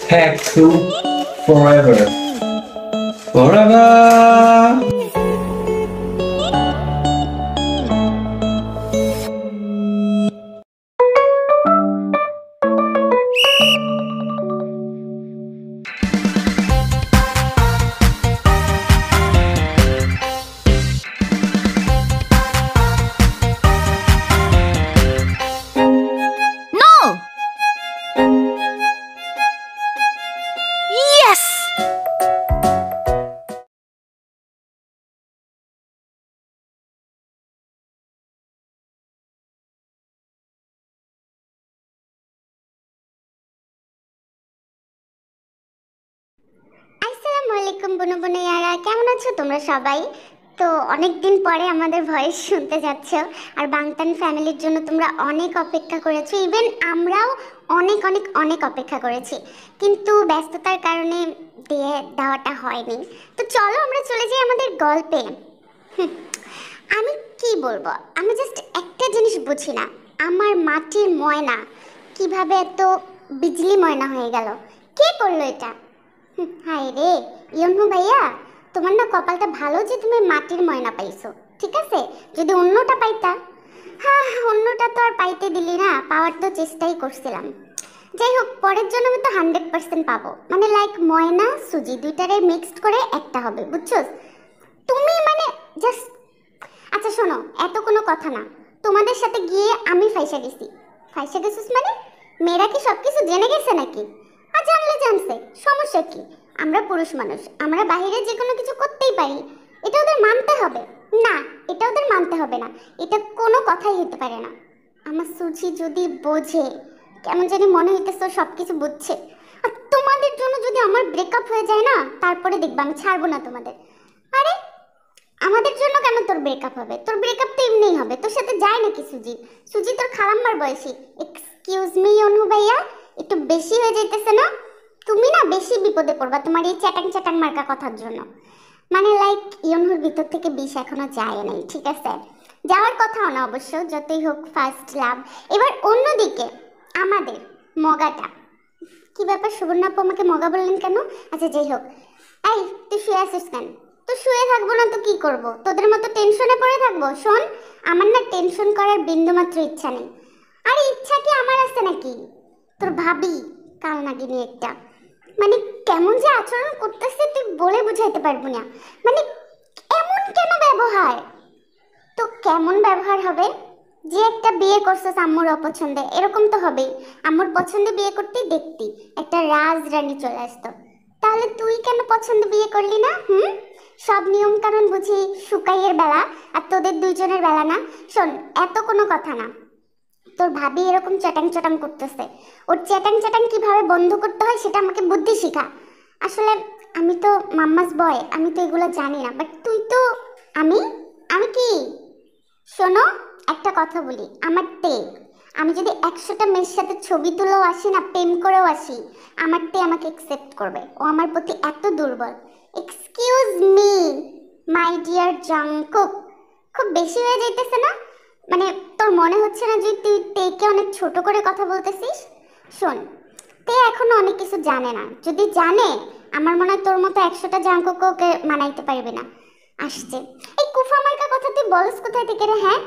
Hack to forever. Forever. No! Yes! আসসালামু আলাইকুম বুনু বুনিয়ারা, কেমন আছো তোমরা সবাই? তো অনেক দিন পরে আমাদের ভয়েস শুনতে যাচ্ছ, আর বাংতান ফ্যামিলির জন্য তোমরা অনেক অপেক্ষা করেছো। ইভেন আমরাও অনেক অনেক অনেক অপেক্ষা করেছি, কিন্তু ব্যস্ততার কারণে দিয়ে দেওয়াটা হয়নি। তো চলো আমরা চলে যাই আমাদের গল্পে। হুম, আমি কি বলবো, আমি জাস্ট একটা জিনিস বুঝি না, আমার মাটির ময়না কিভাবে এত বিজলি ময়না হয়ে গেল? কে করলো এটা? হায় রে, ইয়নহু ভাইয়া, তোমার না কপালটা ভালো যে তুমি মাটির ময়না পাইছো। ঠিক আছে, যদি অন্যটা পাইতা। হ্যাঁ, অন্যটা তো আর পাইতে দিলি না, পাওয়ার তো চেষ্টাই করছিলাম। যাই হোক, পরের জন্য আমি তো 100% পাবো, মানে লাইক ময়না সুজি দুইটারে মিক্সড করে একটা হবে, বুঝছো? তুমি মানে জাস্ট, আচ্ছা শোনো, এত কোনো কথা না। তোমাদের সাথে গিয়ে আমি ফাইসা গেছি। ফাইসা গেছিস মানে? মেয়েরা কি সব কিছু জেনে গেছে নাকি? আর জানলে জানছে, সমস্যা কি? আমরা পুরুষ মানুষ, আমরা বাইরে যে কোনো কিছু করতেই পারি। এটা ওদের মানতে হবে না? এটা ওদের মানতে হবে না, এটা কোনো কথাই হতে পারে না। আমার সুজি যদি বোঝে, কেমন জানি মনে হইতেছে সব কিছু বুঝছে। আর তোমাদের জন্য যদি আমার ব্রেকআপ হয়ে যায় না, তারপরে দেখবা আমি ছাড়বো না তোমাদের। আরে, আমাদের জন্য কেন তোর ব্রেকআপ হবে? তোর ব্রেকআপ তো এমনিই হবে, তোর সাথে যায় নাকি সুজি? সুজি তোর খালাম্মার বয়সী। এক্সকিউজ মি অনু ভাইয়া, একটু বেশি হয়ে যাইতেছে না? তুমি না বেশি বিপদে পড়বা তোমার এই চ্যাটাং চ্যাটাং মার্কা কথার জন্য। মানে লাইক ইয়নহুর ভিতর থেকে বিষ এখনো যায় নাই, ঠিক আছে? যাওয়ার কথাও না অবশ্য, যতই হোক ফার্স্ট লাভ। এবার অন্যদিকে আমাদের মগাটা, কি ব্যাপার সুবর্ণা আপু আমাকে মগা বললেন কেন? আচ্ছা যাই হোক, এই তুই শুয়ে আসিস কেন? তো শুয়ে থাকবো না তো কি করব? তোদের মতো টেনশনে পড়ে থাকবো? শোন, আমার না টেনশন করার বিন্দুমাত্র ইচ্ছা নেই। আরে ইচ্ছা কি আমার আছে নাকি? তোর ভাবি কাল নাগিনী একটা, মানে কেমন যে আচরণ করতেছে তুই বলে বুঝাইতে পারবো না। মানে এমন কেন ব্যবহার? তো কেমন ব্যবহার হবে? যে একটা বিয়ে করছিস আম্মুর অপছন্দে, এরকম তো হবেই। আম্মুর পছন্দে বিয়ে করতেই দেখতি একটা রাজরানী চলে আসতো। তাহলে তুই কেন পছন্দে বিয়ে করলি না? সব নিয়ম কানুন বুঝি সুকাইয়ের বেলা, আর তোদের দুইজনের বেলা না? শোন, এত কোনো কথা না। তোর ভাবি এরকম চ্যাটাং চ্যাটাং করতেছে, ওর চ্যাটাং চ্যাটাং কিভাবে বন্ধ করতে হয় সেটা আমাকে বুদ্ধি শিখা। আসলে আমি তো মাম্মাস বয়, আমি তো এগুলো জানি না, বাট তুই তো, আমি আমি কি, শোনো, একটা কথা বলি, আমার তে, আমি যদি 100টা মেয়ের সাথে ছবি তুলেও আসি না, প্রেম করেও আসি, আমার তে আমাকে একসেপ্ট করবে। ও আমার প্রতি এত দুর্বল। Excuse me my dear Jungkook, খুব বেশি হয়ে যাইতেছে না? মানে তোর মনে হচ্ছে না যে তুই তেকে অনেক ছোট করে কথা বলতেছিস? শোন, তে এখনো অনেক কিছু জানে না, যদি জানে আমার মনে হয় তোর মতো 100টা জাংকুককে ওকে মানাইতে পারবে না। আসছে এই কুফা মার্কা কথা তুই বলস কোথায় থেকে রে? হ্যাঁ,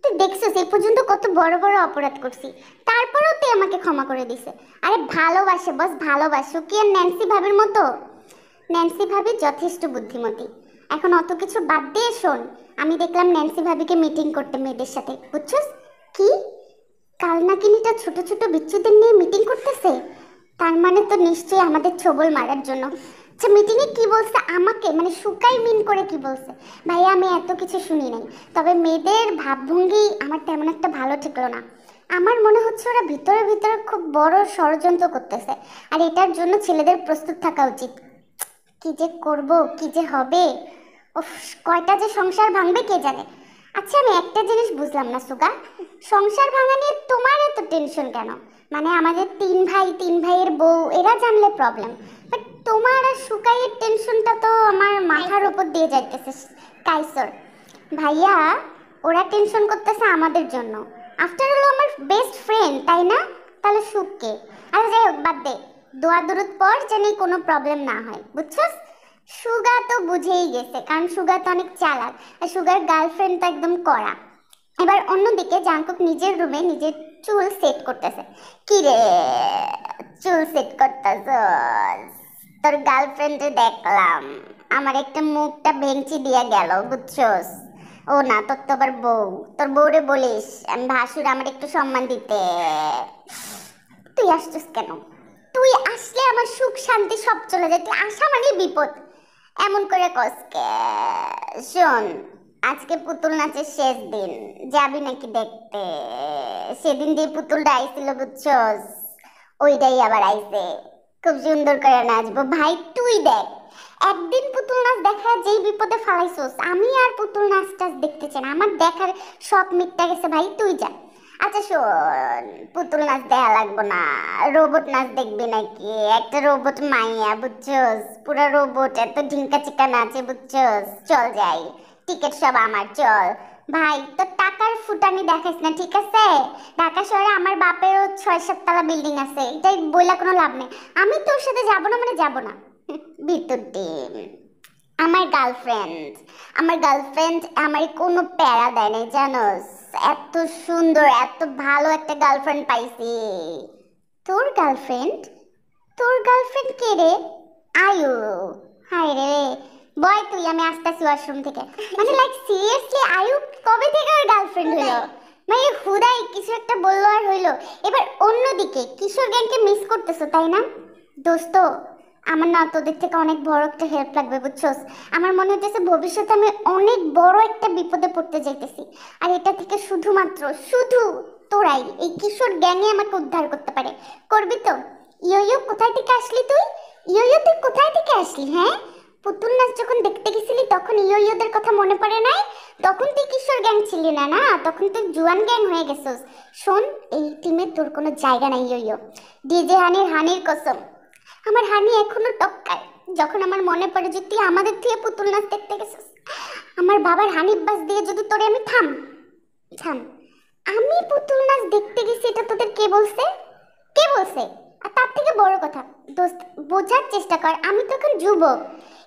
তুই দেখছিস এই পর্যন্ত কত বড় বড় অপরাধ করছি, তারপরেও তুই আমাকে ক্ষমা করে দিছে। আরে ভালোবাসে বস, ভালোবাসো কি আর ন্যান্সি ভাবির মতো? ন্যান্সি ভাবি যথেষ্ট বুদ্ধিমতী। এখন অত কিছু বাদ দিয়ে শোন, আমি দেখলাম ন্যান্সি ভাবিকে মিটিং করতে মেয়েদের সাথে, বুঝছস? কি, কাল নাকিনিটা ছোট ছোট বিচ্ছুদের নিয়ে মিটিং করতেছে? তার মানে তো নিশ্চয়ই আমাদের ছবল মারার জন্য। আচ্ছা মিটিংয়ে কি বলছে আমাকে, মানে শুকাই মিন করে কি বলছে? ভাইয়া আমি এত কিছু শুনি নাই, তবে মেয়েদের ভাবভঙ্গি আমার তেমন একটা ভালো ঠেকলো না। আমার মনে হচ্ছে ওরা ভিতরে ভিতরে খুব বড় ষড়যন্ত্র করতেছে, আর এটার জন্য ছেলেদের প্রস্তুত থাকা উচিত। কি যে করব, কি যে হবে, উফ, কয়টা যে সংসার ভাঙবে কে জানে। আচ্ছা আমি একটা জিনিস বুঝলাম না সুগা, সংসার ভাঙা নিয়ে তোমার এত টেনশন কেন? মানে আমাদের তিন ভাই, তিন ভাইয়ের বউ এরা জানলে প্রবলেম, বাট তোমার আর সুকাইয়ের টেনশনটা তো আমার মাথার উপর দিয়ে যাইতেছে। কাইসর ভাইয়া, ওরা টেনশন করতেছে আমাদের জন্য, আফটার অল আমার বেস্ট ফ্রেন্ড, তাই না? তাহলে সুখকে, আরে যাই হোক বাদ দে। দোয়া দরুদ পর যেন কোনো প্রবলেম না হয়, বুঝছস? সুগা তো বুঝেই গেছে, কারণ সুগা তো অনেক চালাক, আর সুগার গার্লফ্রেন্ড তো একদম কড়া। এবার অন্যদিকে জাংকুক নিজের রুমে নিজের চুল সেট করতেছে। কি রে, চুল সেট করতেছস? তোর গার্লফ্রেন্ডে দেখলাম আমার একটা মুখটা ভেঙচি দিয়া গেল, বুঝছস? ও না, তোর তো আবার বউ, তোর বউরে বলিস আমি ভাসুর আমার একটু সম্মান দিতে। তুই আসছিস কেন? তুই আসলে আমার সুখ শান্তি সব চলে যায়, তুই আসা মানে বিপদ। এমন করে কসকে। শোন, আজকে পুতুল নাচের শেষ দিন, যাবি নাকি দেখতে? সেদিন যে পুতুলটা আইছিল বুঝছস, ওইটাই আবার আইছে, খুব সুন্দর করে নাচবো ভাই, তুই দেখ। একদিন পুতুল নাচ দেখা যেই বিপদে ফালাইছস, আমি আর পুতুল নাচ টাচ দেখতে চাই না, আমার দেখার শখ মিটটা গেছে ভাই, তুই যা। আচ্ছা শোন, পুতুল নাচ দেখা লাগবো না, রোবট নাচ দেখবি নাকি? একটা রোবট মাইয়া বুঝছস, পুরো রোবট, এত ঢিঙ্কা চিকা নাচে বুঝছস। চল যাই, টিকিট সব আমার, চল। ভাই তোর টাকার ফুটানি দেখাইস না, ঠিক আছে? ঢাকা শহরে আমার বাপেরও 6-7 তলা বিল্ডিং আছে, এটাই বইলা কোনো লাভ নেই। আমি তোর সাথে যাবো না মানে যাবো না। ভিতর ডিম। আমার গার্লফ্রেন্ড, আমার গার্লফ্রেন্ড আমার কোনো প্যারা দেয় নাই জানোস, এত সুন্দর এত ভালো একটা গার্লফ্রেন্ড পাইছি। তোর গার্লফ্রেন্ড? তোর গার্লফ্রেন্ড কে রে? আয়ু। হায় রে, বয় তুই, আমি আসতেছি ওয়াশরুম থেকে। মানে লাইক সিরিয়াসলি আয়ু কবে থেকে ওর গার্লফ্রেন্ড হলো? মানে হুদাই কিছু একটা বললো আর হইলো। এবার অন্যদিকে কিশোর গ্যাংকে মিস করতেছো তাই না? দোস্ত, আমার না তোদের থেকে অনেক বড় একটা হেল্প লাগবে বুঝছস। আমার মনে হচ্ছে ভবিষ্যতে আমি অনেক বড় একটা বিপদে পড়তে যাইতেছি, আর এটা থেকে শুধুমাত্র শুধু তোরাই, এই কিশোর গ্যাংই আমাকে উদ্ধার করতে পারে। করবি তো? ইয়ো কোথায় থেকে আসলি তুই? ইয়ো তুই কোথায় থেকে আসলি? হ্যাঁ, পুতুল নাচ যখন দেখতে গেছিলি তখন ইয়োদের কথা মনে পড়ে নাই? তখন তুই কিশোর গ্যাং ছিলি না, না তখন তুই জুয়ান গ্যাং হয়ে গেছিস। শোন, এই টিমে তোর কোনো জায়গা নাই ইয়ো। ডিজে হানির কসম, আমার হানি এখনো টপকায় যখন আমার মনে পড়ে যে তুই আমাদের থেকে পুতুল নাচ দেখতে গেছিস। আমার বাবার হানিফ বাস দিয়ে যদি তোরে আমি থাম, আমি পুতুল নাচ দেখতে গেছি এটা তোদের কে বলছে? কে বলছে? আর তার থেকে বড় কথা দোস্ত, বোঝার চেষ্টা কর, আমি তো এখন যুবক।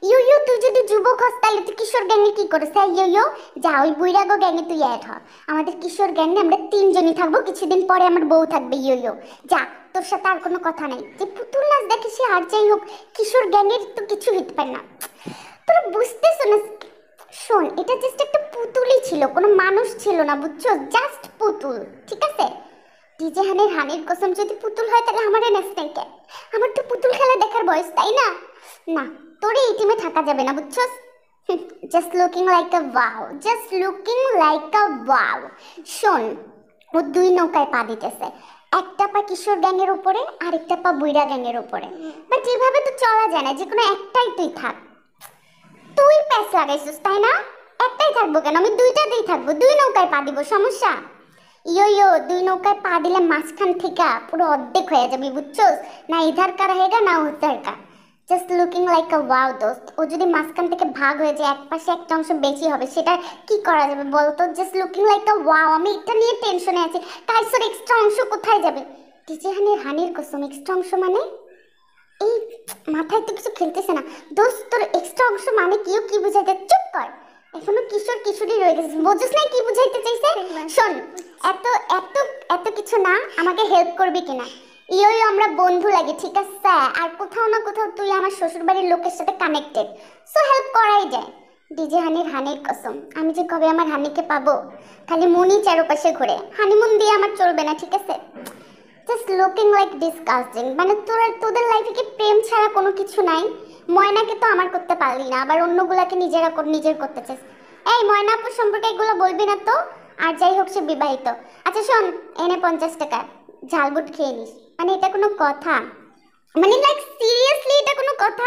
ইয়ো তুই যদি যুবক হস তাহলে তুই কিশোর গ্যাংয়ে কি করিস? হ্যাঁ ইয়ো, যা ওই বুইরাগো গ্যাংয়ে তুই অ্যাড হ। আমাদের কিশোর গ্যাংয়ে আমরা 3 জনই থাকবো, কিছুদিন পরে আমার বউ থাকবে। ইয়ো যা, তোর সাথে আর কোনো কথা নাই। যে পুতুল নাচ দেখে সে আর যাই হোক, কিশোর গ্যাংয়ের তো কিছু হইতে পারে না। তোরা বুঝতেছ না? শোন, এটা জাস্ট একটা পুতুলই ছিল, কোনো মানুষ ছিল না বুঝছো, জাস্ট পুতুল, ঠিক আছে? ডিজে হানির কসম যদি পুতুল হয় তাহলে আমার নেক্সট কে? আমার তো পুতুল খেলা দেখার বয়স, তাই না? না, তোরে এই টিমে থাকা যাবে না বুঝছস। জাস্ট লুকিং লাইক আ ওয়াও, জাস্ট লুকিং লাইক আ ওয়াও। শোন, ও 2 নৌকায় পা দিতেছে, একটা পা কিশোর গ্যাংয়ের উপরে আর একটা পা বুইরা গ্যাংয়ের উপরে। বাট এভাবে তো চলা যায় না, যে কোনো একটাই তুই থাক। তুই প্যাস লাগাইছিস তাই না? একটাই থাকবো কেন? আমি 2টাতেই থাকবো, 2 নৌকায় পা দিব, সমস্যা? ইয়ো 2 নৌকায় পা দিলে মাঝখান থেকে পুরো অর্ধেক হয়ে যাবে বুঝছস। না ইধার কা रहेगा না উধার কা। জাস্ট লুকিং লাইক আ ওয়াও দোস্ত। ও যদি মাঝখান থেকে ভাগ হয়ে যায়, এক পাশে একটা অংশ বেশি হবে, সেটা কি করা যাবে বলতো? জাস্ট লুকিং লাইক আ ওয়াও। আমি এটা নিয়ে টেনশনে আছি, কাইসোর এক্সট্রা অংশ কোথায় যাবে? ডিজে হানির কসম, এক্সট্রা অংশ মানে? এই মাথায় তো কিছু খেলতেছে না দোস্ত, তোর এক্সট্রা অংশ মানে কি বুঝাইতে? চুপ কর, এখনো কিশোরী রয়ে গেছিস, বুঝছিস না কি বুঝাইতে চাইছে? শোন, এত এত এত কিছু না, আমাকে হেল্প করবি কিনা? ইয়ো আমরা বন্ধু লাগে, ঠিক আছে? আর কোথাও না কোথাও তুই আমার শ্বশুর বাড়ির লোকের সাথে কানেক্টেড, সো হেল্প করাই যায়। ডিজে হানির কসম, আমি যে কবে আমার হানিকে পাবো, খালি মনি চারপাশে ঘুরে, হানিমুন দিয়ে আমার চলবে না, ঠিক আছে? Just looking like disgusting. মানে তোদের লাইফে কি প্রেম ছাড়া কোনো কিছু নাই? ময়নাকে তো আমার করতে পারলি না, আবার অন্যগুলাকে নিজের করতে চাস। এই ময়না আপুর সম্পর্কে এগুলো বলবি না তো। আর যাই হোক, সে বিবাহিত। আচ্ছা শোন, এনে 50 টাকা, ঝালবুট খেয়ে নিস। মানে এটা কোনো কথা? মানে লাইক সিরিয়াসলি এটা কোনো কথা?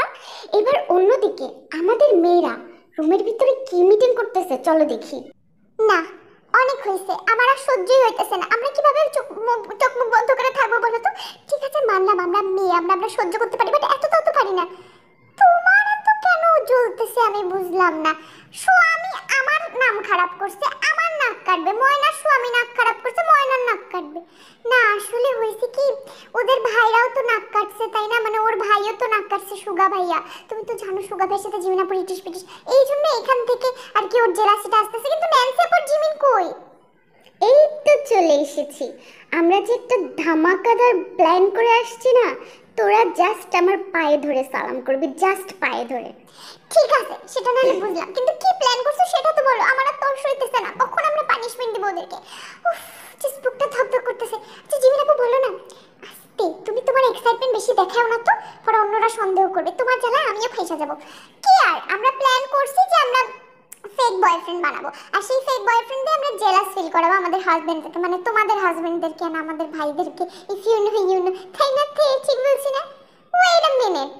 এবার অন্যদিকে আমাদের মেয়েরা রুমের ভিতরে কি মিটিং করতেছে, চলো দেখি। না, অনেক হয়েছে, আমার আর সহ্যই হইতেছে না। আমরা কিভাবে চোখ মুখ বন্ধ করে থাকবো বলো তো? ঠিক আছে মানলাম আমরা মেয়ে, আমরা সহ্য করতে পারি, বাট এত তো পারি না। তোমার এত কেন জ্বলতেছে আমি বুঝলাম না। আমি আমার নাম খারাপ করছে, আমার নাম নাক কাটবে, ময়নার স্বামী নাক খারাপ করছে, ময়নার নাক কাটবে না। আসলে হয়েছে কি, ওদের ভাইরাও তো নাক কাটছে তাই না, মানে ওর ভাইও তো নাক কাটছে, সুগা ভাইয়া। তুমি তো জানো সুগা ভাইয়ের সাথে জিমিন আপু ইটিস পিটিস, এই জন্য এখান থেকে আর কি ওর জেলাসিটা আসতেছে। কিন্তু ন্যান্সি আপুর জিমিন কই? এই তো চলে এসেছি। আমরা যে একটা ধামাকাদার প্ল্যান করে আসছি না, তোরা জাস্ট আমার পায়ে ধরে সালাম করবি, জাস্ট পায়ে ধরে। ঠিক আছে, সেটা না বুঝলাম, কিন্তু কি প্ল্যান করছো সেটা তো বলো। আমার আর তর্স হইতেছে না, কখন আমরা পানিশমেন্ট দিব ওদেরকে। উফ, জাস্ট বুকটা ধকধক করতেছে। আচ্ছা জিমিন আপু বলো না, আস্তে, তুমি তোমার এক্সাইটমেন্ট বেশি দেখাও না তো, পরে অন্যরা সন্দেহ করবে, তোমার জ্বালায় আমিও ফাইসা যাব। কি আর, আমরা প্ল্যান করছি যে আমরা ফেক বয়ফ্রেন্ড বানাবো, আর সেই ফেক বয়ফ্রেন্ড দিয়ে আমরা জেলাস ফিল করাবো আমাদের হাজবেন্ডদেরকে, মানে তোমাদের হাজবেন্ডদেরকে না আমাদের ভাইদেরকে। If you know you know, তাই না? ঠিক বলছি না? ওয়েট আ মিনিট,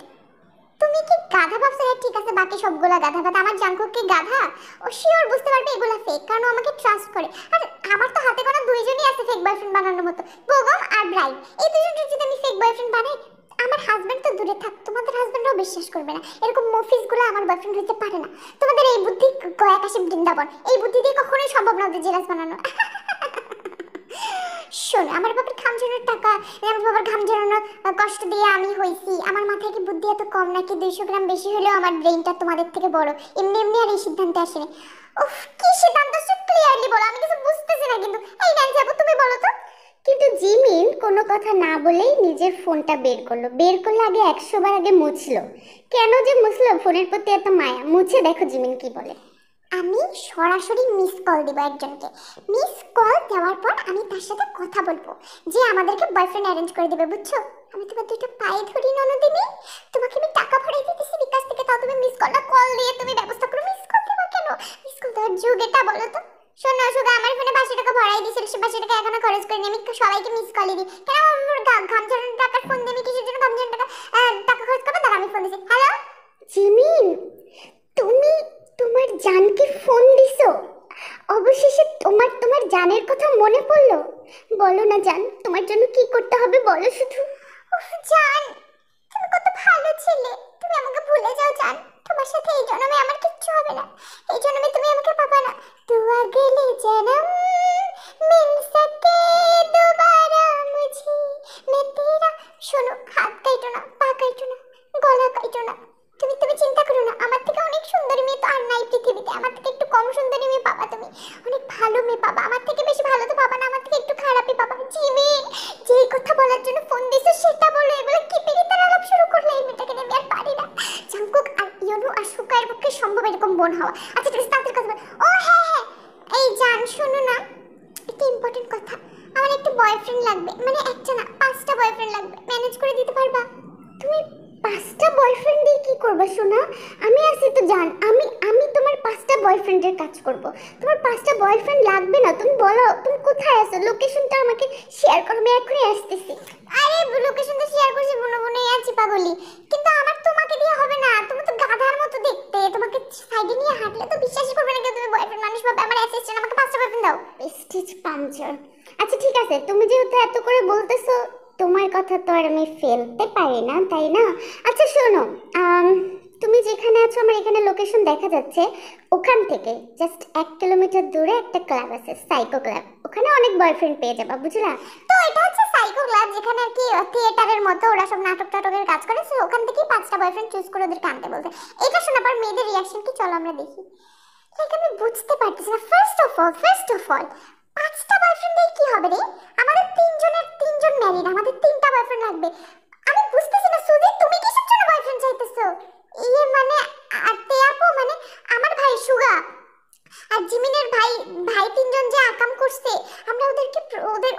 তুমি কি গাধা ভাবছো? হ্যাঁ ঠিক আছে, বাকি সবগুলা গাধা, বাট আমার জাঙ্কুক কি গাধা? ও শিওর বুঝতে পারবে এগুলা ফেক, কারণ ও আমাকে ট্রাস্ট করে। আর আমার তো হাতে গোনা দুইজনই আছে ফেক বয়ফ্রেন্ড বানানোর মতো, বেগম আর ব্রাইড। এই দুজনকে যদি আমি ফেক বয়ফ্রেন্ড বানাই, আমার হাজবেন্ড তো দূরে থাক, তোমাদের হাজবেন্ডও বিশ্বাস করবে না, এরকম মফিজগুলো আমার বয়ফ্রেন্ড হইতে পারে না। তোমাদের এই বুদ্ধি গয়া কাশি বৃন্দাবন, এই বুদ্ধি দিয়ে কখনোই সম্ভব না ওদের জেলাস বানানো। শোন, আমার বাবার ঘাম ঝরানোর টাকা, আমার বাবার ঘাম ঝরানোর কষ্ট দিয়ে আমি হইছি। আমার মাথায় কি বুদ্ধি এত কম নাকি? 200 গ্রাম বেশি হলেও আমার ব্রেইনটা তোমাদের থেকে বড়। এমনি এমনি আর এই সিদ্ধান্তে আসেনি। উফ, কি সিদ্ধান্ত ক্লিয়ারলি বলো, আমি কিছু বুঝতেছি না। কিন্তু এই ন্যান্সি আপু তুমি বলো তো। কিন্তু জিমিন কোনো কথা না বলেই নিজের ফোনটা বের করলো। বের করলে আগে 100 বার আগে মুছলো। কেন যে মুছলো? ফোনের প্রতি এত মায়া। মুছে দেখো জিমিন কি বলে। আমি সরাসরি মিস কল দিব একজনকে। মিস কল দেওয়ার পর আমি তার সাথে কথা বলবো, যে আমাদেরকে বয়ফ্রেন্ড অ্যারেঞ্জ করে দেবে, বুঝছো? আমি তোমার দুইটা পায়ে ধরি ননদিনী, তোমাকে আমি টাকা ভাড়াই দিতেছি বিকাশ থেকে, তাও তুমি মিস কলটা কল দিয়ে তুমি ব্যবস্থা করো। মিস কল দেবা কেন? মিস কল দেওয়ার যুগ এটা, বলো তো? শোনো সুগা, আমার ফোনে 500 টাকা ভরাই দিয়েছিল, সে 500 টাকা এখনো খরচ করিনি। আমি সবাইকে মিস কলই দিই। কেন আমার ঘাম ঝরানোর টাকার ফোন দিয়ে আমি কিসের জন্য ঘাম ঝরানোর টাকা খরচ করবো? তার আমি ফোন দিছি। হ্যালো জিমিন, তুমি তোমার জানকে ফোন দিছো? অবশেষে তোমার তোমার জানের কথা মনে পড়লো? বলো না জান, তোমার জন্য কি করতে হবে বলো শুধু। জান, তুমি কত ভালো ছেলে, তুমি আমাকে ভুলে যাও জান। তোমার সাথে এই জন্মে আমার কিচ্ছু হবে না, এই জন্মে তুমি আমাকে পাবা না। দুয়া গেলে জনম মিল সকে दोबारा मुझे मैं तेरा। শোনো, হাত কাইটো না, পা কাইটো না, গলা কাইটো না। তুমি তুমি চিন্তা করো না, আমার থেকে অনেক সুন্দরী মেয়ে তো আর নাই পৃথিবীতে। আমার থেকে একটু কম সুন্দরী মেয়ে পাবা তুমি, অনেক ভালো মেয়ে পাবা। আমার থেকে বেশি ভালো তো পাবা না, আমার থেকে একটু খারাপই পাবা। জিমিন, যেই কথা বলার জন্য ফোন দিছো সেটা বলো। এগুলো কি পিরিতের আলাপ শুরু করলে? এই মেয়েটাকে আমি আর পারি না। জাঙ্কুক আর ইয়োনু আর সুকার পক্ষে সম্ভব এরকম বোন হওয়া। আচ্ছা ঠিক আছে, তাড়াতাড়ি কথা বল। ও হ্যাঁ হ্যাঁ, এই জান শোনো না, একটা ইম্পর্টেন্ট কথা। আমার একটা বয়ফ্রেন্ড লাগবে, মানে একটা না 5টা বয়ফ্রেন্ড লাগবে। ম্যানেজ করে দিতে পারবা? তুমি 5টা বয়ফ্রেন্ড দিয়ে কি করবে সোনা? আমি আছি তো জান, আমি আমি তোমার 5টা বয়ফ্রেন্ডের কাজ করব। তোমার 5টা বয়ফ্রেন্ড লাগবে না, তুমি বলো তুমি কোথায় আছো, লোকেশনটা আমাকে শেয়ার করো, আমি এখনই আসতেছি। আরে লোকেশনটা শেয়ার করছি, মনে মনে আছি পাগলি। কিন্তু আমার তোমাকে দিয়ে হবে না, তুমি তো গাধার মতো দেখতে, তোমাকে সাইডে নিয়ে হাঁটলে তো বিশ্বাসই করবে না কেউ তুমি বয়ফ্রেন্ড মানুষ পাবে। আমার অ্যাসিস্ট্যান্ট, আমাকে 5টা বয়ফ্রেন্ড দাও। Stitch puncture. আচ্ছা ঠিক আছে, তুমি যেহেতু এত করে বলতেছো, তোমার কথা তো আর আমি ফেলতে পারি না, তাই না? আচ্ছা শোনো, তুমি যেখানে আছো আমার এখানে লোকেশন দেখা যাচ্ছে, ওখান থেকে জাস্ট 1 কিলোমিটার দূরে একটা ক্লাব আছে, সাইকো ক্লাব। ওখানে অনেক বয়ফ্রেন্ড পেয়ে যাবা, বুঝলা? তো এটা হচ্ছে সাইকো ক্লাব, যেখানে আর কি থিয়েটারের মতো ওরা সব নাটক টাটকের কাজ করে। সো ওখান থেকেই 5টা বয়ফ্রেন্ড চুজ করে ওদেরকে আনতে বলতে। এটা শোনার পর মেয়েদের রিয়াকশন কি চলো আমরা দেখি। লাইক আমি বুঝতে পারতেছি না। ফার্স্ট অফ অল 5টা বয়ফ্রেন্ড দিয়ে কি হবে রে? আমাদের 3জন ম্যারিড, আমাদের 3টা বয়ফ্রেন্ড লাগবে। আমি বুঝতেছি না সুজি, তুমি কিসের জন্য বয়ফ্রেন্ড চাইতেছো? ইয়ে মানে আতে আপু, মানে আমার ভাই সুগা আর জিমিনের ভাই 3জন যে আকাম করছে, আমরা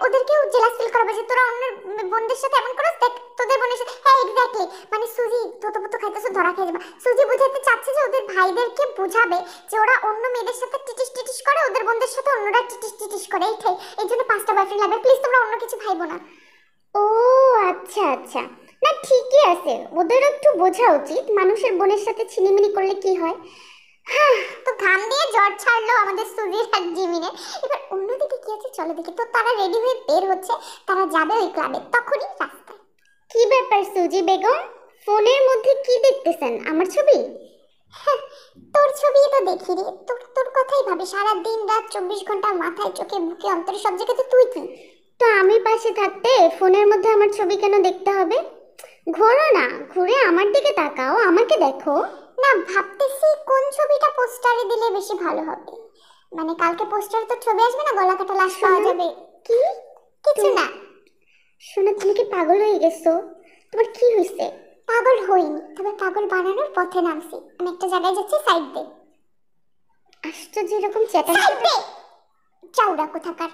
ওদেরকেও জেলাস ফিল করাবো যে তোরা অন্য বোনদের সাথে এমন করছ, দেখ তোদের বোনের সাথে। হ্যাঁ এক্স্যাক্টলি, মানে সুজি তো খাইতেছো, ধরা খেয়ে যাবা। সুজি বুঝাইতে চাচ্ছে যে ওদের ভাইদেরকে বুঝাবে যে ওরা অন্য মেয়েদের সাথে টিটিস করে, ওদের বোনদের সাথে অন্যরা টিটিস করে। এইটাই, এই জন্য 5টা বয়ফ্রেন্ড লাগবে। প্লিজ তোমরা অন্য কিছু ভাইবো না। ও আচ্ছা আচ্ছা, না ঠিকই আছে, ওদের একটু বোঝা উচিত মানুষের বোনের সাথে ছিনিমিনি করলে কি হয়। হ্যাঁ, তো ঘাম দিয়ে জ্বর ছাড়লো আমাদের সুজির আর জিমিনের। এবার অন্যদিকে কি আছে চলো দেখি। তো তারা রেডি হয়ে বের হচ্ছে, তারা যাবে ওই ক্লাবে। তখনই রাস্তায় কি ব্যাপার সুজি বেগম, ফোনের মধ্যে কি দেখতেছেন? আমার ছবি? তোর ছবি তো দেখি রে, তোর তোর কথাই ভাবি সারা দিন রাত 24 ঘন্টা মাথায় চোখে বুকে অন্তরে সব জায়গাতে তুই কি। তো আমি পাশে থাকতে ফোনের মধ্যে আমার ছবি কেন দেখতে হবে? ঘোরো না, ঘুরে আমার দিকে তাকাও, আমাকে দেখো। না, ভাবতেছি কোন ছবিটা পোস্টারে দিলে বেশি ভালো হবে। মানে কালকে পোস্টারে তো ছবি আসবে না, গলা কাটা লাশ পাওয়া যাবে। কি? কিছু না। শোনো, তুমি কি পাগল হয়ে গেছো? তোমার কি হয়েছে? পাগল হইনি, তবে পাগল বানানোর পথে নামছি। আমি একটা জায়গায় যাচ্ছি, সাইড দে। আশ্চর্য, এরকম চেঁচাচ্ছি। চাউড়া কোথাকার।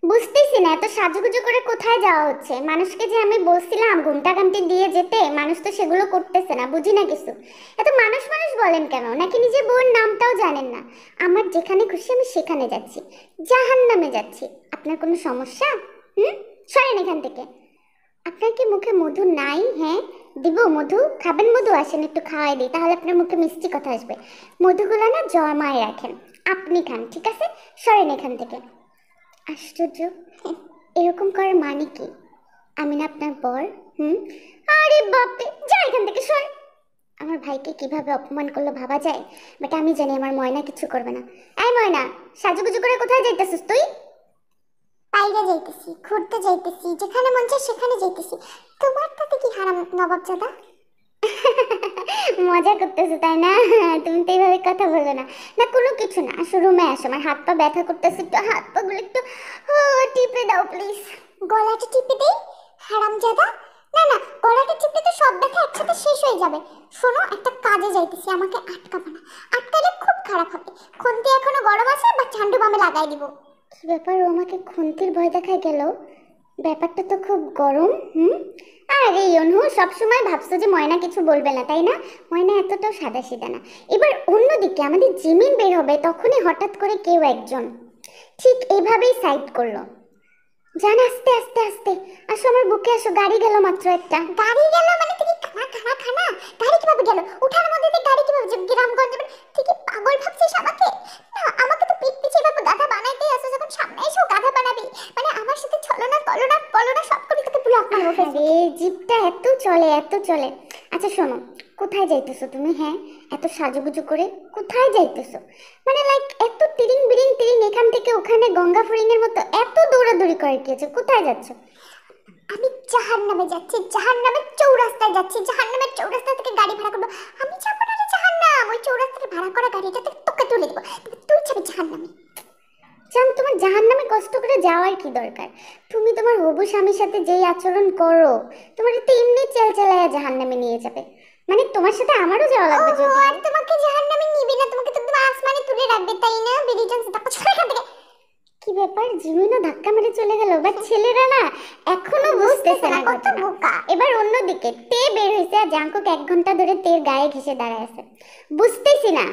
বুঝতেছি না, এত সাজুগুজু করে কোথায় যাওয়া হচ্ছে? মানুষকে যে আমি বলছিলাম ঘুমটা ঘামটি দিয়ে যেতে, মানুষ তো সেগুলো করতেছে না, বুঝি না কিছু। এত মানুষ মানুষ বলেন কেন? নাকি নিজের বউয়ের নামটাও জানেন না? আমার যেখানে খুশি আমি সেখানে যাচ্ছি, জাহান্নামে যাচ্ছি। আপনার কোনো সমস্যা? সরেন এখান থেকে। আপনার কি মুখে মধু নাই? হ্যাঁ, দিব মধু? খাবেন মধু? আসেন একটু খাওয়াই দিই, তাহলে আপনার মুখে মিষ্টি কথা আসবে। মধুগুলো না জমায় রাখেন, আপনি খান, ঠিক আছে? সরেন এখান থেকে। আশ্চর্য, এরকম করার মানে কি? আমি না আপনার বর? আরে বাপরে, যা এখান থেকে, সর। আমার ভাইকে কিভাবে অপমান করলো ভাবা যায়, বাট আমি জানি আমার ময়না কিছু করবে না। এই ময়না, সাজুগুজু করে কোথায় যাইতেছিস তুই? বাইরে যাইতেছি, ঘুরতে যাইতেছি, যেখানে মন চায় সেখানে যাইতেছি। তোমার তাতে কি হারাম নবাবজাদা? মজা করতেছো তাই না? তুমি তো এইভাবে কথা বলো না। না কোনো কিছু না, আসো রুমে আসো, আমার হাত পা ব্যথা করতেছে, একটু হাত পা গুলো একটু টিপে দাও প্লিজ। গলাটা টিপে দেই হারামজাদা? না না, গলাটা টিপে তো সব ব্যথা একসাথে শেষ হয়ে যাবে। শোনো, একটা কাজে যাইতেছি, আমাকে আটকাবো না, আটকালে খুব খারাপ হবে। খুন্তি এখনো গরম আছে, বা ঝান্ডু বামে লাগাই দিব। কি ব্যাপার, ও আমাকে খুন্তির ভয় দেখায় গেল? ব্যাপারটা তো খুব গরম। আরে ইয়নহু, সবসময় ভাবছো যে ময়না কিছু বলবে না, তাই না? ময়না এতটাও সাদা সিধা না। এবার অন্যদিকে আমাদের জিমিন বের হবে, তখনই হঠাৎ করে কেউ একজন ঠিক এইভাবেই সাইড করলো। জান, আস্তে আস্তে আস্তে আসো, আমার বুকে আসো। গাড়ি গেল মাত্র একটা। গাড়ি গেল মানে? তুই খানা খানা খানা, গাড়ি কিভাবে গেল? উঠার মধ্যে দিয়ে গাড়ি কিভাবে যাবে? গ্রামগঞ্জ যাবে? তুই কি পাগল ভাবছিস আমাকে? না, আমাকে তো পিঠ পিছিয়ে বাবু গাধা বানাইতেই আসো, যখন সামনে এসেও গাধা বানাবি। মানে আমার সাথে ছলনা কলনা পলনা সব করে তোকে পুরো আপনার আরে জিপটা এত চলে, এত চলে। আচ্ছা শোনো, কোথায় যাইতেছো তুমি? হ্যাঁ, এত সাজুগুজু করে কোথায় যাইতেছো? মানে লাইক এত তিরিং বিরিং তিরিং, এখান থেকে ওখানে গঙ্গা ফরিং এর মতো এত দৌড়াদৌড়ি করে কি আছে? কোথায় যাচ্ছ? আমি জাহান্নামে যাচ্ছি, জাহান্নামের চৌরাস্তায় যাচ্ছি। জাহান্নামের চৌরাস্তা থেকে গাড়ি ভাড়া করবো। আমি যাবো না রে জাহান্নাম, ওই চৌরাস্তায় ভাড়া করা গাড়িটাতে তোকে তুলে দেবো, তুই যাবি জাহান্নামে। জান, তোমার জাহান্নামে কষ্ট করে যাওয়ার কি দরকার? তুমি তোমার হবু স্বামীর সাথে যেই আচরণ করো, তোমার তো এমনি চেলচেলায়া জাহান্নামে নিয়ে যাবে। মানে তোমার সাথে আমারও যাওয়া লাগবে। যদি আর তোমাকে জাহান্নামে নিবে না, তোমাকে তো একদম আসমানে তুলে রাখবে, তাই না? বেরিয়ে যান তারপর এখান থেকে। কি ব্যাপার, জিমিনও ধাক্কা মেরে চলে গেল? বাট ছেলেরা না এখনো বুঝতেছে না কত বোকা। এবার অন্যদিকে তে বের হয়েছে, আর জাঙ্কুক 1 ঘন্টা ধরে তের গায়ে ঘেসে দাঁড়ায় আছে। বুঝতেছি না,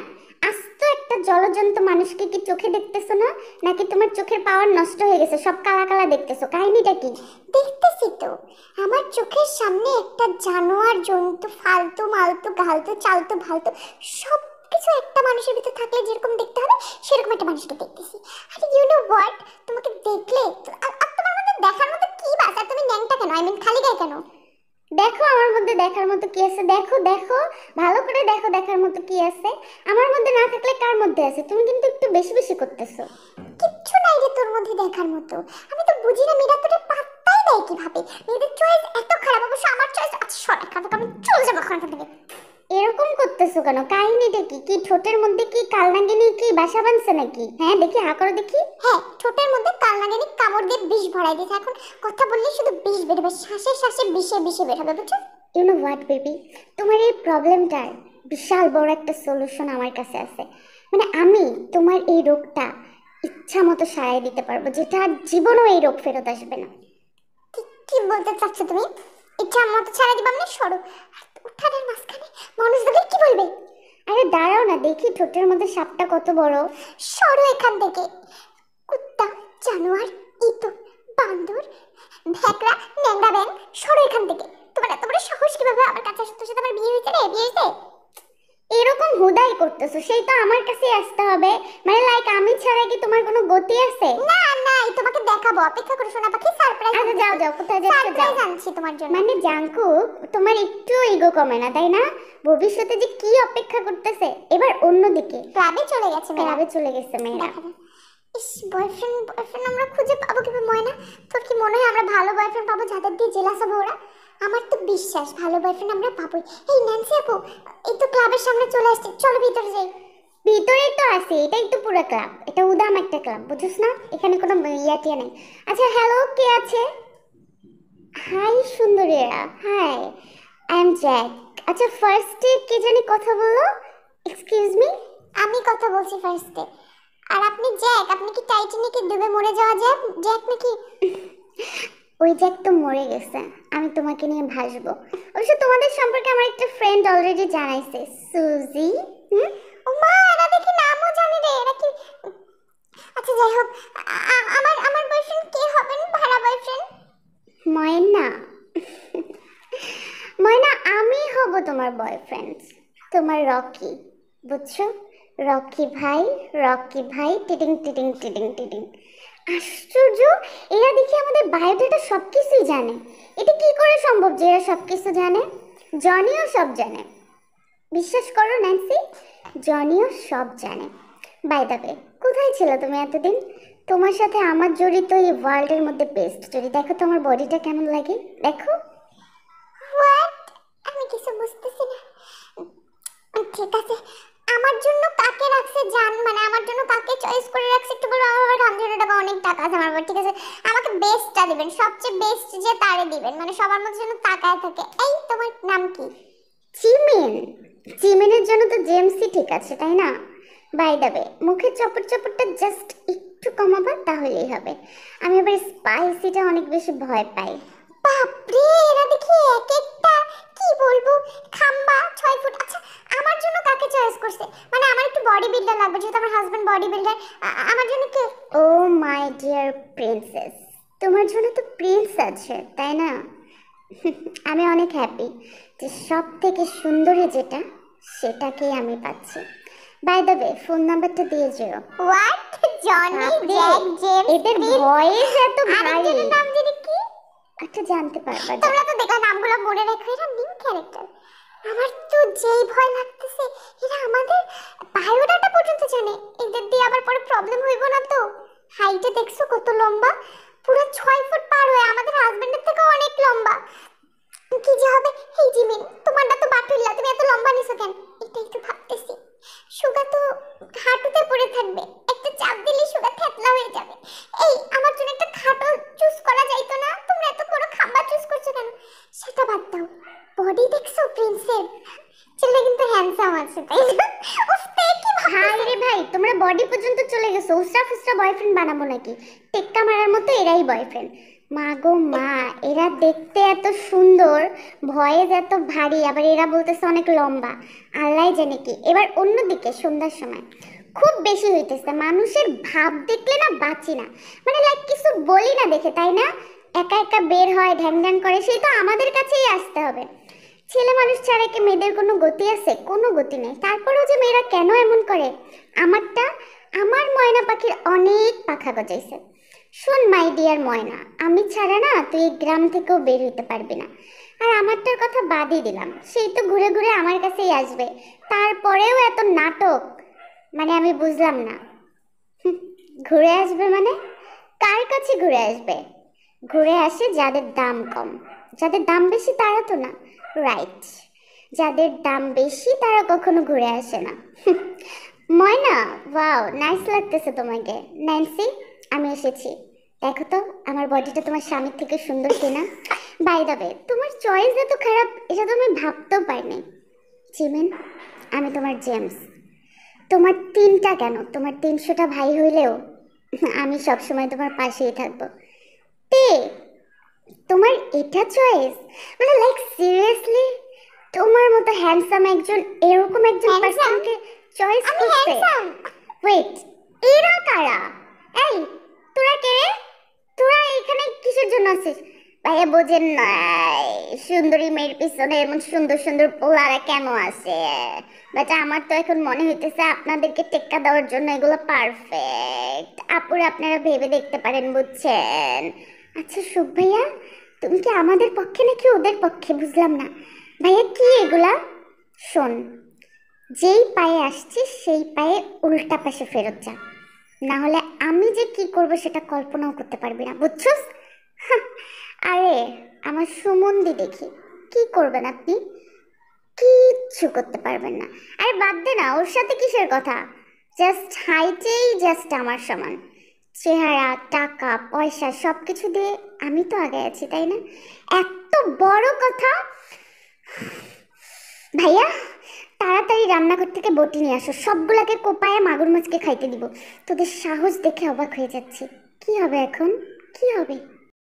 আস্ত একটা জলজন্ত মানুষকে কি চোখে দেখতেছো না, নাকি তোমার চোখের পাওয়ার নষ্ট হয়ে গেছে, সব কালা কালা দেখতেছো? কাহিনীটা কি? দেখতেছি তো, আমার চোখের সামনে একটা জানোয়ার জন্তু, ফালতু মালতু গালতু চালতু ভালতু সব কিছু একটা মানুষের ভিতর থাকলে যেরকম দেখতে হবে সেরকম একটা মানুষকে দেখতেছি। আরে ইউ নো হোয়াট, তোমাকে দেখলে আর তোমার মধ্যে দেখার মতো কি বাস? আর তুমি ন্যাংটা কেন? আই মিন খালি গায়ে কেন? দেখো আমার মধ্যে দেখার মতো কি আছে, দেখো দেখো ভালো করে দেখো, দেখার মতো কি আছে আমার মধ্যে। না থাকলে কার মধ্যে আছে? তুমি কিন্তু একটু বেশি বেশি করতেছো। কিচ্ছু নাই রে তোর মধ্যে দেখার মতো। আমি তো বুঝি না মেয়েরা তোরে পাত্তাই দেয় কিভাবে। মেয়েদের চয়েস এত খারাপ, অবশ্য আমার চয়েস আচ্ছা সরে খারাপ, আমি চলে যাবো ওখান থেকে। এরকম করতেছো কেন? কাহিনীটা কি? কি ঠোঁটের মধ্যে কি কালনাগিনী কি বাসা বাঁধছে নাকি? হ্যাঁ দেখি, হা করে দেখি। হ্যাঁ, ঠোঁটের মধ্যে কালনাগিনী কামড় দিয়ে বিষ ভরাই দিয়েছে। এখন কথা বললে শুধু বিষ বেরোবে, শ্বাসে শ্বাসে বিষে বিষে বের হবে, বুঝছো? ইউ নো হোয়াট বেবি, তোমার এই প্রবলেমটার বিশাল বড় একটা সলিউশন আমার কাছে আছে। মানে আমি তোমার এই রোগটা ইচ্ছা মতো সারাই দিতে পারবো, যেটা জীবনেও এই রোগ ফেরত আসবে না। কি বলতে চাচ্ছ তুমি? ইচ্ছা মতো ছাড়া দিবা? মানে সরো, উঠানের মাঝখানে মানুষ দেখলে কি বলবে? আরে দাঁড়াও না, দেখি ঠোঁটের মধ্যে সাপটা কত বড়। সরো এখান থেকে, কুত্তা, জানোয়ার, ইঁদুর, বান্দর, ভ্যাকড়া, ন্যাংরা ব্যাং, সরো এখান থেকে। তোমার এত বড় সাহস কিভাবে আমার কাছে আসে? তোর সাথে আমার বিয়ে হয়েছে রে, বিয়ে হয়েছে? এরকম হুদাই করতেছো, সেই তো আমার কাছেই আসতে হবে। মানে লাইক আমি ছাড়া কি তোমার কোনো গতি আছে? না না, তোমাকে দেখাবো, অপেক্ষা করো সোনা পাখি, সারপ্রাইজ। আচ্ছা যাও যাও, কোথায় যাচ্ছ? সারপ্রাইজ আনছি তোমার জন্য। মানে জাঙ্কুক, তোমার একটু ইগো কমে না তাই না? ভবিষ্যতে যে কি অপেক্ষা করতেছে। এবার অন্যদিকে ক্লাবে চলে গেছে, ক্লাবে চলে গেছে মেয়েরা। ইস, বয়ফ্রেন্ড আমরা খুঁজে পাবো কিভাবে ময়না? তোর কি মনে হয় আমরা ভালো বয়ফ্রেন্ড পাবো যাদের দিয়ে জেলাস হবে ওরা? আমার তো বিশ্বাস ভালো বয়ফ্রেন্ড আমরা পাবোই। এই ন্যান্সি আপু, এই তো ক্লাবের সামনে চলে আসছে, চলো ভিতরে যাই। ভিতরেই তো আছে, এটাই তো পুরো ক্লাব, এটা উদাম একটা ক্লাব, বুঝছিস না? এখানে কোনো ইয়াটিয়া নেই। আচ্ছা হ্যালো, কে আছে? হাই সুন্দরীরা, হাই, আই এম জ্যাক। আচ্ছা ফার্স্টে কে জানি কথা বললো? এক্সকিউজ মি, আমি কথা বলছি ফার্স্টে। আর আপনি জ্যাক, আপনি কি টাইটানিকে ডুবে মরে যাওয়া জ্যাক জ্যাক নাকি? ওই জ্যাক তো মরে গেছে, আমি তোমাকে নিয়ে ভাসবো। অবশ্য তোমাদের সম্পর্কে আমার একটা ফ্রেন্ড অলরেডি জানাইছে, সুজি। ও মা, এরা দেখি নামও জানি রে, এরা কি? আচ্ছা যাই হোক, আমার বয়ফ্রেন্ড কে হবেন, ভাড়া বয়ফ্রেন্ড? ময়না। ময়না, আমি হব তোমার বয়ফ্রেন্ড, তোমার রকি, বুঝছো? রকি ভাই, টিটিং টিটিং টিটিং টিটিং। আশ্চর্য, এরা দেখি আমাদের বায়োডাটা সব কিছুই জানে। এটা কি করে সম্ভব যে এরা সব কিছু জানে? জনিও সব জানে, বিশ্বাস করো ন্যান্সি, জনিও সব জানে। বাই দ্য ওয়ে, কোথায় ছিল তুমি এতদিন? তোমার সাথে আমার জড়িত এই ওয়ার্ল্ডের মধ্যে বেস্ট জড়ি। দেখো তোমার বডিটা কেমন লাগে, দেখো। হোয়াট? আমি কিছু বুঝতেছি না। ঠিক আছে, আমার জন্য কাকে রাখছে জান, মানে আমার জন্য কাকে চয়েস করে রাখছে একটু বলো। আমার 100 টাকা অনেক টাকা আছে আমার, ঠিক আছে আমাকে বেস্টটা দিবেন, সবচেয়ে বেস্ট যে তারে দিবেন, মানে সবার মধ্যে যেন তাকায় থাকে। এই তোমার নাম কি? জিমিন। জিমিনের জন্য তো জেমসই ঠিক আছে তাই না? বাই দ্য ওয়ে, মুখের চপড়টা জাস্ট একটু কমাবা তাহলেই হবে। আমি আবার স্পাইসিটা অনেক বেশি ভয় পাই। বাপরে, এরা দেখি এক একটা কি বলবো খাম্বা 6 ফুট। আচ্ছা আমার জন্য কাকে চয়েস করছে? মানে আমার একটু বডি বিল্ডার লাগবে, যেহেতু আমার হাজবেন্ড বডি বিল্ডার। আমার জন্য কে? ও মাই ডিয়ার প্রিন্সেস, তোমার জন্য তো প্রিন্স আছে তাই না? আমি অনেক হ্যাপি যে সব থেকে সুন্দরী যেটা সেটাকেই আমি পাচ্ছি। বাই দ্য ওয়ে, ফোন নাম্বারটা দিয়ে যেও। হোয়াট? জনি, জ্যাক, জেমস, এদের ভয়েস এত ভারী। আরেকজনের নাম জানি কি? আচ্ছা জানতে পারবা, তোমরা তো দেখো নামগুলো মনে রাখো, এরা নিউ ক্যারেক্টার। আমার তো যেই ভয় লাগতেছে, এরা আমাদের বায়োডাটা পর্যন্ত জানে। এদের দিয়ে আবার পরে প্রবলেম হইব না তো? হাইটে দেখছো কত লম্বা, পুরো 6 ফুট পার হয়ে, আমাদের হাজবেন্ডের থেকে অনেক লম্বা। কি যে হবে। এই জিমিন, তোমারটা তো বাটুল্লা, তুমি এত লম্বা নিছো কেন? এটাই তো ভাবতেছি। সুগা তো হাঁটুতে পড়ে থাকবে, একটা চাপ দিলে সুগা থেতলা হয়ে যাবে। এই আমার জন্য একটা খাটো চুজ করা যাইতো না? তোমরা এত বড় খাম্বা চুজ করছো কেন? সেটা বাদ দাও, বডি দেখছো প্রিন্সের? ছেলে কিন্তু হ্যান্ডসাম আছে তাই না? উফতে কি ভাই রে ভাই, তোমরা বডি পর্যন্ত চলে গেছো, উসরা ফুসরা বয়ফ্রেন্ড বানাবো নাকি? টেক্কা মারার মতো এরাই বয়ফ্রেন্ড। মা গো মা, এরা দেখতে এত সুন্দর, ভয়েস এত ভারী, আবার এরা বলতেছে অনেক লম্বা। আল্লাহ জানে কি। এবার অন্যদিকে সন্ধ্যার সময় খুব বেশি হইতেছে, মানুষের ভাব দেখলে না বাঁচি না, মানে লাইক কিছু বলি না দেখে তাই না? একা একা বের হয়, ঢ্যাং ঢ্যাং করে, সেই তো আমাদের কাছেই আসতে হবে। ছেলে মানুষ ছাড়া কি মেয়েদের কোনো গতি আছে? কোনো গতি নেই। তারপরেও যে মেয়েরা কেন এমন করে? আমার ময়না পাখির অনেক পাখা গজাইছে। শোন মাই ডিয়ার ময়না, আমি ছাড়া না তুই এই গ্রাম থেকেও বের হইতে পারবি না। আর আমারটার কথা বাদই দিলাম, সেই তো ঘুরে ঘুরে আমার কাছেই আসবে। তারপরেও এত নাটক, মানে আমি বুঝলাম না। ঘুরে আসবে মানে? কার কাছে ঘুরে আসবে? ঘুরে আসে যাদের দাম কম, যাদের দাম বেশি তারা তো না। রাইট, যাদের দাম বেশি তারা কখনো ঘুরে আসে না। ময়না, ওয়াও নাইস লাগতেছে তোমাকে। ন্যান্সি, আমি এসেছি, দেখো তো আমার বডিটা তোমার স্বামীর থেকে সুন্দর কিনা। বাই দ্য ওয়ে, তোমার চয়েস এত খারাপ এটা তো আমি ভাবতেও পারিনি। জিমিন, আমি তোমার জেমস। তোমার 3টা কেন, তোমার 300টা ভাই হইলেও আমি সবসময় তোমার পাশেই থাকবো। তে তোমার এটা চয়েস, মানে লাইক সিরিয়াসলি তোমার মতো হ্যান্ডসাম একজন, এরকম একজন পার্সনকে চয়েস করতে? ওয়েট, এরা কারা? এই তোরা কে রে? তোরা এখানে কিসের জন্য আছিস? ভাইয়া বোঝেন নাই, সুন্দরী মেয়ের পিছনে এমন সুন্দর সুন্দর পোলারা কেন আছে? বাট আমার তো এখন মনে হইতেছে আপনাদেরকে টেক্কা দেওয়ার জন্য এগুলো পারফেক্ট। আপুরা আপনারা ভেবে দেখতে পারেন, বুঝছেন? আচ্ছা সুখ ভাইয়া, তুমি কি আমাদের পক্ষে নাকি ওদের পক্ষে, বুঝলাম না। ভাইয়া কি এগুলা? শোন, যেই পায়ে আসছিস সেই পায়ে উল্টা পাশে ফেরত যা, না হলে আমি যে কি করব সেটা কল্পনাও করতে পারবি না, বুঝছস? আরে আমার সুমন্দি দেখি, কি করবেন আপনি? কিচ্ছু করতে পারবেন না। আরে বাদ দে না, ওর সাথে কিসের কথা? জাস্ট হাইটেই জাস্ট আমার সমান, চেহারা টাকা পয়সা সবকিছু দিয়ে আমি তো আগে আছি, তাই না? এত বড় কথা। ভাইয়া তাড়াতাড়ি রান্নাঘর থেকে বটি নিয়ে আসো, সবগুলাকে কোপায়ে মাগুর মাছকে খাইতে দিব। তোদের সাহস দেখে অবাক হয়ে যাচ্ছি। কি হবে এখন, কি হবে?